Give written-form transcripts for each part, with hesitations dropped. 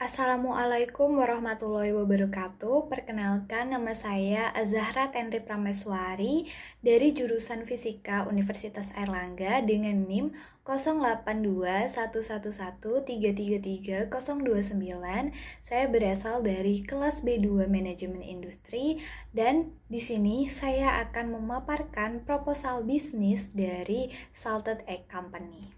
Assalamualaikum warahmatullahi wabarakatuh. Perkenalkan, nama saya Zahra Tenri Prameswari dari jurusan Fisika Universitas Airlangga dengan NIM 08211113333029. Saya berasal dari kelas B2 Manajemen Industri dan di sini saya akan memaparkan proposal bisnis dari Salted Egg Company.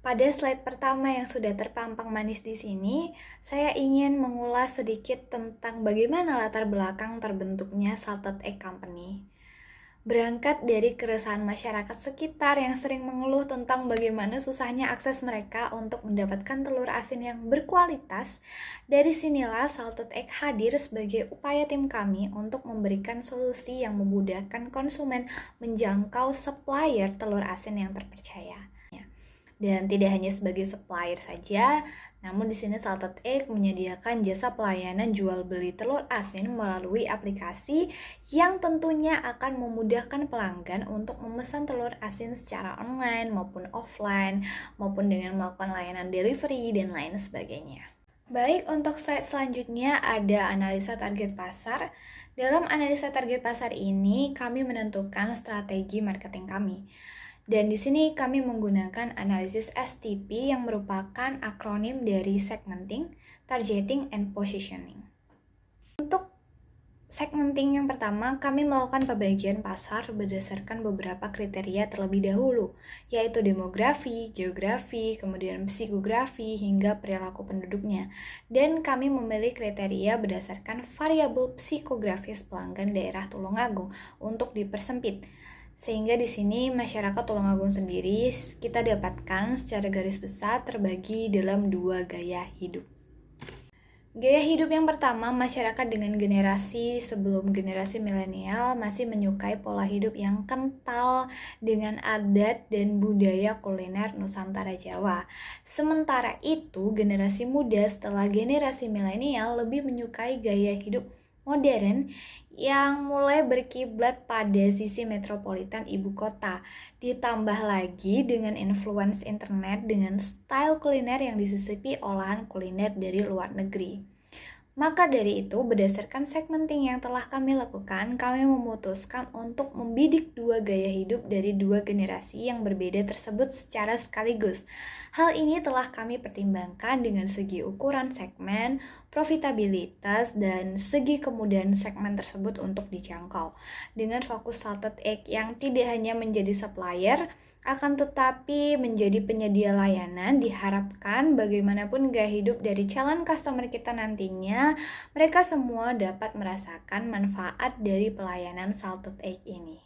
Pada slide pertama yang sudah terpampang manis di sini, saya ingin mengulas sedikit tentang bagaimana latar belakang terbentuknya Salted Egg Company. Berangkat dari keresahan masyarakat sekitar yang sering mengeluh tentang bagaimana susahnya akses mereka untuk mendapatkan telur asin yang berkualitas, dari sinilah Salted Egg hadir sebagai upaya tim kami untuk memberikan solusi yang memudahkan konsumen menjangkau supplier telur asin yang terpercaya. Dan tidak hanya sebagai supplier saja, namun di sini Salted Egg menyediakan jasa pelayanan jual beli telur asin melalui aplikasi yang tentunya akan memudahkan pelanggan untuk memesan telur asin secara online maupun offline, maupun dengan melakukan layanan delivery dan lain sebagainya. Baik, untuk slide selanjutnya ada analisa target pasar. Dalam analisa target pasar ini, kami menentukan strategi marketing kami. Dan di sini kami menggunakan analisis STP yang merupakan akronim dari segmenting, targeting, and positioning. Untuk segmenting yang pertama, kami melakukan pembagian pasar berdasarkan beberapa kriteria terlebih dahulu, yaitu demografi, geografi, kemudian psikografi, hingga perilaku penduduknya. Dan kami memilih kriteria berdasarkan variabel psikografis pelanggan daerah Tulungagung untuk dipersempit. Sehingga di sini masyarakat Tulungagung sendiri kita dapatkan secara garis besar terbagi dalam dua gaya hidup. Gaya hidup yang pertama, masyarakat dengan generasi sebelum generasi milenial masih menyukai pola hidup yang kental dengan adat dan budaya kuliner Nusantara Jawa. Sementara itu, generasi muda setelah generasi milenial lebih menyukai gaya hidup modern yang mulai berkiblat pada sisi metropolitan ibu kota, ditambah lagi dengan influence internet dengan style kuliner yang disisipi olahan kuliner dari luar negeri. Maka dari itu, berdasarkan segmenting yang telah kami lakukan, kami memutuskan untuk membidik dua gaya hidup dari dua generasi yang berbeda tersebut secara sekaligus. Hal ini telah kami pertimbangkan dengan segi ukuran segmen, profitabilitas, dan segi kemudahan segmen tersebut untuk dijangkau. Dengan fokus Salted Egg yang tidak hanya menjadi supplier, akan tetapi menjadi penyedia layanan, diharapkan bagaimanapun gaya hidup dari calon customer kita nantinya, mereka semua dapat merasakan manfaat dari pelayanan Salted Egg ini.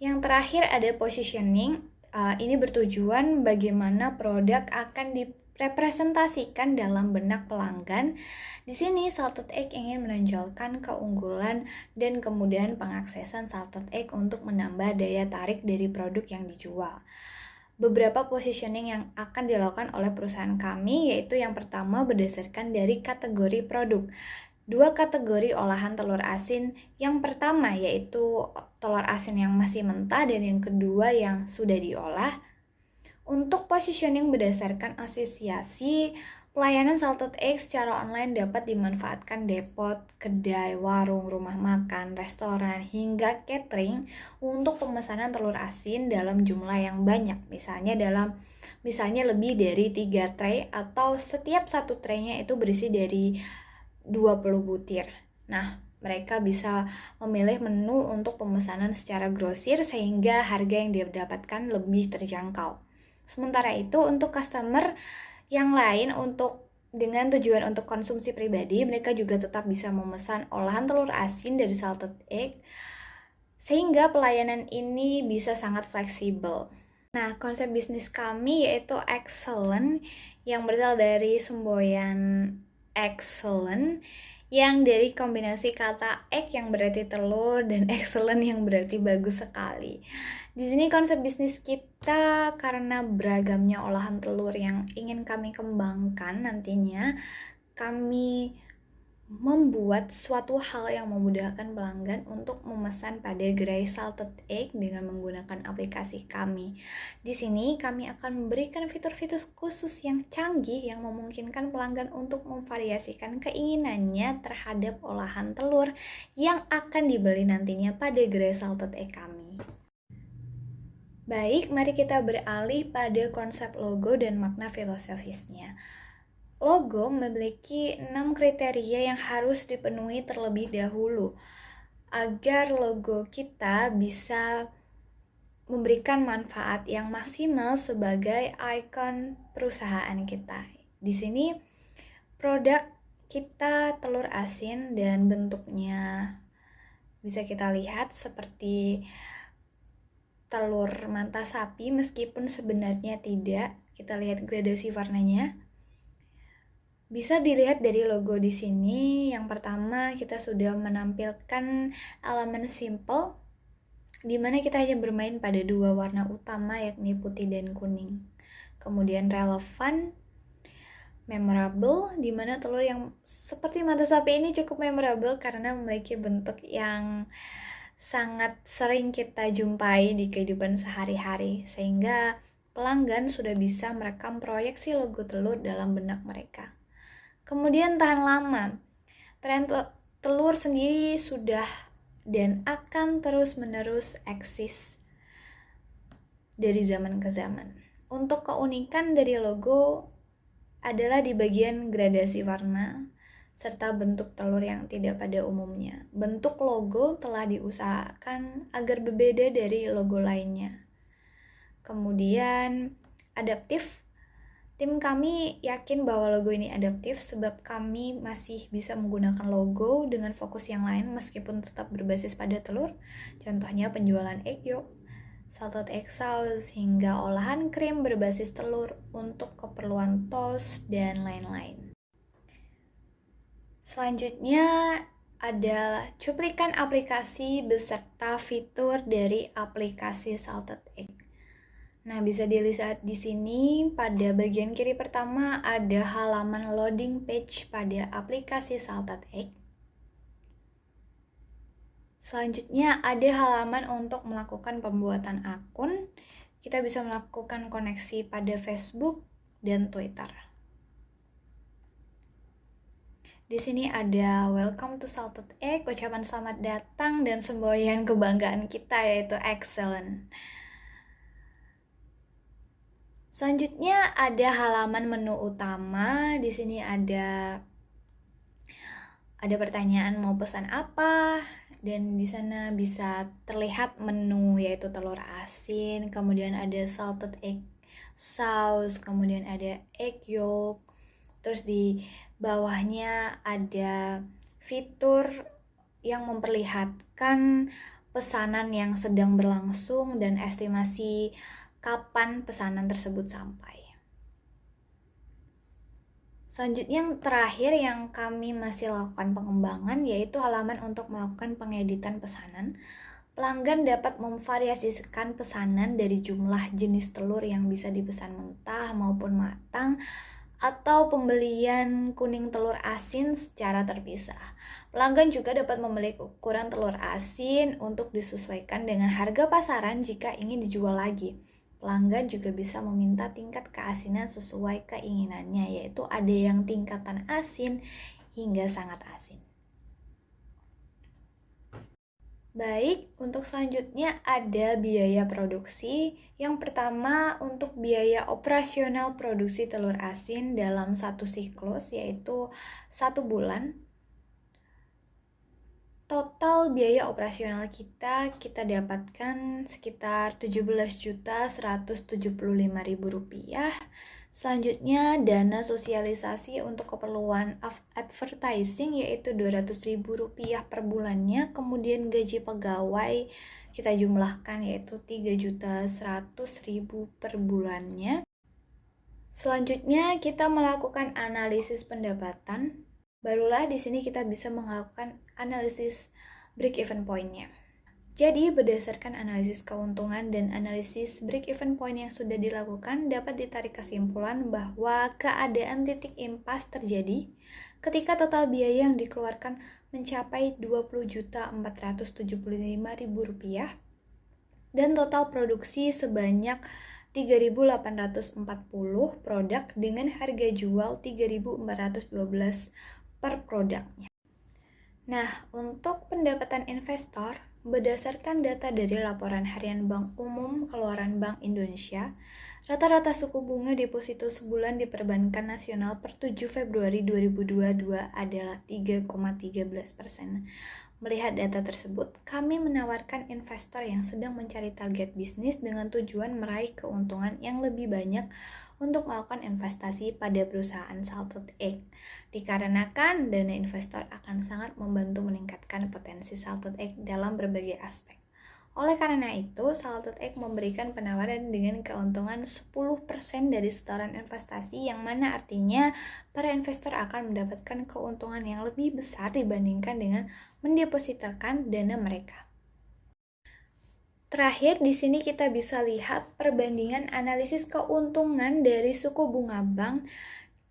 Yang terakhir ada positioning. Ini bertujuan bagaimana produk akan direpresentasikan dalam benak pelanggan. Di sini Salted Egg ingin menonjolkan keunggulan dan kemudahan pengaksesan Salted Egg untuk menambah daya tarik dari produk yang dijual. Beberapa positioning yang akan dilakukan oleh perusahaan kami yaitu yang pertama berdasarkan dari kategori produk. Dua kategori olahan telur asin, yang pertama yaitu telur asin yang masih mentah dan yang kedua yang sudah diolah. Untuk positioning berdasarkan asosiasi, pelayanan Salted Egg secara online dapat dimanfaatkan depot, kedai, warung, rumah makan, restoran, hingga catering untuk pemesanan telur asin dalam jumlah yang banyak. Misalnya lebih dari 3 tray atau setiap satu traynya itu berisi dari 20 butir. Nah, mereka bisa memilih menu untuk pemesanan secara grosir sehingga harga yang didapatkan lebih terjangkau. Sementara itu untuk customer yang lain dengan tujuan untuk konsumsi pribadi, mereka juga tetap bisa memesan olahan telur asin dari Salted Egg sehingga pelayanan ini bisa sangat fleksibel. Nah, konsep bisnis kami yaitu excellent yang berasal dari semboyan excellent yang dari kombinasi kata egg yang berarti telur dan excellent yang berarti bagus sekali. Di sini konsep bisnis kita karena beragamnya olahan telur yang ingin kami kembangkan nantinya, kami membuat suatu hal yang memudahkan pelanggan untuk memesan pada gerai salted egg dengan menggunakan aplikasi kami. Di sini kami akan memberikan fitur-fitur khusus yang canggih yang memungkinkan pelanggan untuk memvariasikan keinginannya terhadap olahan telur yang akan dibeli nantinya pada gerai salted egg kami. Baik, mari kita beralih pada konsep logo dan makna filosofisnya. Logo memiliki 6 kriteria yang harus dipenuhi terlebih dahulu agar logo kita bisa memberikan manfaat yang maksimal sebagai ikon perusahaan kita. Di sini produk kita telur asin dan bentuknya bisa kita lihat seperti telur manta sapi meskipun sebenarnya tidak. Kita lihat gradasi warnanya. Bisa dilihat dari logo di sini. Yang pertama, kita sudah menampilkan elemen simple, di mana kita hanya bermain pada dua warna utama, yakni putih dan kuning. Kemudian relevan, memorable, di mana telur yang seperti mata sapi ini cukup memorable karena memiliki bentuk yang sangat sering kita jumpai di kehidupan sehari-hari, sehingga pelanggan sudah bisa merekam proyeksi logo telur dalam benak mereka. Kemudian tahan lama. Tren telur sendiri sudah dan akan terus-menerus eksis dari zaman ke zaman. Untuk keunikan dari logo adalah di bagian gradasi warna serta bentuk telur yang tidak pada umumnya. Bentuk logo telah diusahakan agar berbeda dari logo lainnya. Kemudian adaptif. Tim kami yakin bahwa logo ini adaptif sebab kami masih bisa menggunakan logo dengan fokus yang lain meskipun tetap berbasis pada telur. Contohnya penjualan egg yolk, salted egg sauce, hingga olahan krim berbasis telur untuk keperluan toast dan lain-lain. Selanjutnya adalah cuplikan aplikasi beserta fitur dari aplikasi salted egg. Nah, bisa dilihat di sini pada bagian kiri pertama ada halaman loading page pada aplikasi salted egg. Selanjutnya ada halaman untuk melakukan pembuatan akun. Kita bisa melakukan koneksi pada Facebook dan Twitter. Di sini ada welcome to salted egg, ucapan selamat datang dan semboyan kebanggaan kita yaitu excellent. Selanjutnya ada halaman menu utama. Di sini ada pertanyaan mau pesan apa, dan di sana bisa terlihat menu yaitu telur asin, kemudian ada salted egg sauce, kemudian ada egg yolk. Terus di bawahnya ada fitur yang memperlihatkan pesanan yang sedang berlangsung dan estimasi kapan pesanan tersebut sampai. Selanjutnya yang terakhir yang kami masih lakukan pengembangan yaitu halaman untuk melakukan pengeditan pesanan. Pelanggan dapat memvariasikan pesanan dari jumlah jenis telur yang bisa dipesan mentah maupun matang atau pembelian kuning telur asin secara terpisah. Pelanggan juga dapat memilih ukuran telur asin untuk disesuaikan dengan harga pasaran jika ingin dijual lagi. Pelanggan juga bisa meminta tingkat keasinan sesuai keinginannya, yaitu ada yang tingkatan asin hingga sangat asin. Baik, untuk selanjutnya ada biaya produksi. Yang pertama untuk biaya operasional produksi telur asin dalam satu siklus yaitu 1 bulan. Total biaya operasional kita dapatkan sekitar Rp17.175.000. Selanjutnya dana sosialisasi untuk keperluan advertising yaitu Rp200.000 per bulannya. Kemudian gaji pegawai kita jumlahkan yaitu Rp3.100.000 per bulannya. Selanjutnya kita melakukan analisis pendapatan. Barulah di sini kita bisa melakukan analisis break even point-nya. Jadi, berdasarkan analisis keuntungan dan analisis break-even point yang sudah dilakukan, dapat ditarik kesimpulan bahwa keadaan titik impas terjadi ketika total biaya yang dikeluarkan mencapai Rp20.475.000 dan total produksi sebanyak 3.840 produk dengan harga jual 3.412 per produknya. Nah, untuk pendapatan investor, berdasarkan data dari laporan harian Bank Umum keluaran Bank Indonesia, rata-rata suku bunga deposito sebulan di Perbankan Nasional per 7 Februari 2022 adalah 3,13%. Melihat data tersebut, kami menawarkan investor yang sedang mencari target bisnis dengan tujuan meraih keuntungan yang lebih banyak untuk melakukan investasi pada perusahaan Salted Egg. Dikarenakan dana investor akan sangat membantu meningkatkan potensi Salted Egg dalam berbagai aspek. Oleh karena itu, Salted Egg memberikan penawaran dengan keuntungan 10% dari setoran investasi, yang mana artinya para investor akan mendapatkan keuntungan yang lebih besar dibandingkan dengan mendepositokan dana mereka. Terakhir, di sini kita bisa lihat perbandingan analisis keuntungan dari suku bunga bank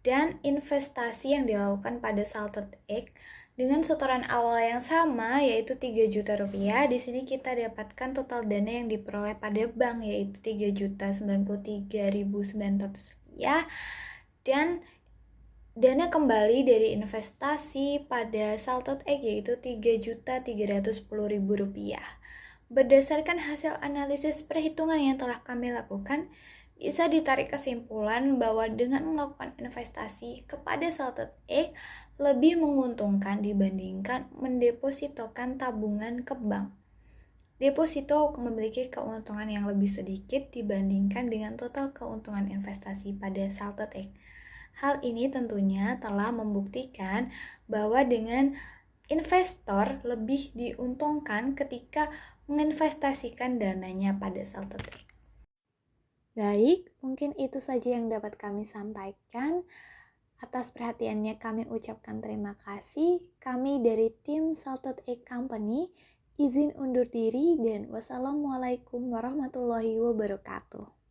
dan investasi yang dilakukan pada Salted Egg dengan setoran awal yang sama, yaitu 3 juta rupiah. Di sini kita dapatkan total dana yang diperoleh pada bank, yaitu 3.093.900 rupiah, dan dana kembali dari investasi pada Salted Egg yaitu 3.310.000 rupiah. Berdasarkan hasil analisis perhitungan yang telah kami lakukan, bisa ditarik kesimpulan bahwa dengan melakukan investasi kepada Salted Egg lebih menguntungkan dibandingkan mendepositokan tabungan ke bank. Deposito memiliki keuntungan yang lebih sedikit dibandingkan dengan total keuntungan investasi pada Salted Egg. Hal ini tentunya telah membuktikan bahwa dengan investor lebih diuntungkan ketika menginvestasikan dananya pada Salted Egg. Baik, mungkin itu saja yang dapat kami sampaikan. Atas perhatiannya kami ucapkan terima kasih. Kami dari tim Salted Egg Company izin undur diri dan wassalamualaikum warahmatullahi wabarakatuh.